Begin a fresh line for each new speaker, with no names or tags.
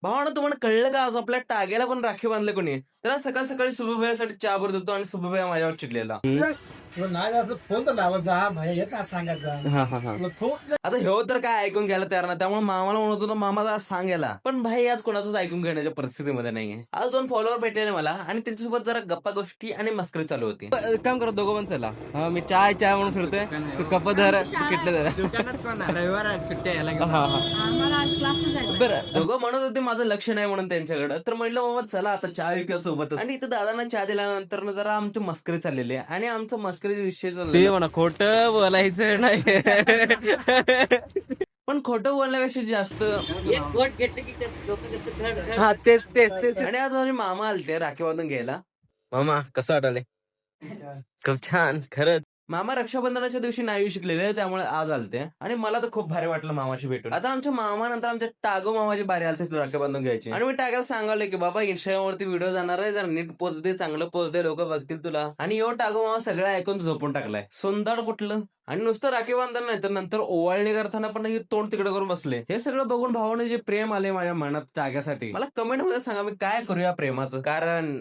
भावानं तुम्हाला कळलं का आज आपल्या टाग्याला पण राखी बांधले कोणी? तर सकाळ सकाळी शुभभयासाठी चहा भरत होतो आणि शुभभया माझ्यावर चिडलेला.
नाही असं फोन तर लावत जा भाई येत ना सांगायचा.
आता ह्यो तर काय ऐकून घ्यायला तयार ना, त्यामुळे मामाला म्हणत होतो मामा आज सांगायला, पण भाई आज कोणाचंच ऐकून घेण्याच्या परिस्थितीमध्ये नाहीये. आज 2 फॉलोअर भेटलेले मला आणि त्यांच्यासोबत जरा गप्पा गोष्टी आणि मस्करी चालू होती. काम करत दोघं पण चला. हा, मी चाय चाय म्हणून फिरतोय, तू कप धर किटलं जरा.
दुकानात कोण रविवार सुट्ट्या यायला
आम्हाला आज क्लासला जायचं.
बरं दोघं म्हणत होते माझं लक्ष नाही म्हणून त्यांच्याकडे, तर म्हणलं बाबा चला आता चहा विकूया सोबतच. आणि इथं दादांना चहा दिल्यानंतर जरा आमची मस्करी चाललेली आहे आणि आमचं मस्करीचा विषय चाललेला म्हणा खोटं बोलायचं नाही. पण खोटं बोलण्यापेक्षा जास्त हा तेच तेच तेच. आणि आज माझे मामा आलते राखी बांधून घ्यायला. मामा कसं वाटले? खूप छान खरंच. मामा रक्षाबंधनाच्या दिवशी नाही येऊ शिकलेले त्यामुळे आज आलते आणि मला तर खूप भारी वाटलं मामाशी भेटून. आता आमच्या मामानंतर आमच्या टागो मामाची बारी आलते राखी बांधून घ्यायची आणि मी टाग्याला सांगावले की बाबा इंस्टाग्रामवरती व्हिडिओ जाणार आहे, जरा नीट पोस्ट दे, चांगलं पोस्ट दे, लोक बघतील तुला. आणि यो टागो मामा सगळं ऐकून झोपून टाकलाय. सोंदाड कुठलं. आणि नुसतं राखी बांधलं नाही तर नंतर ओवाळणी करताना पण हे तोंड तिकडे करून बसले. हे सगळं बघून भावाने जे प्रेम आले माझ्या मनात टाग्यासाठी, मला कमेंट मध्ये सांगा मी काय करू या प्रेमाचं. कारण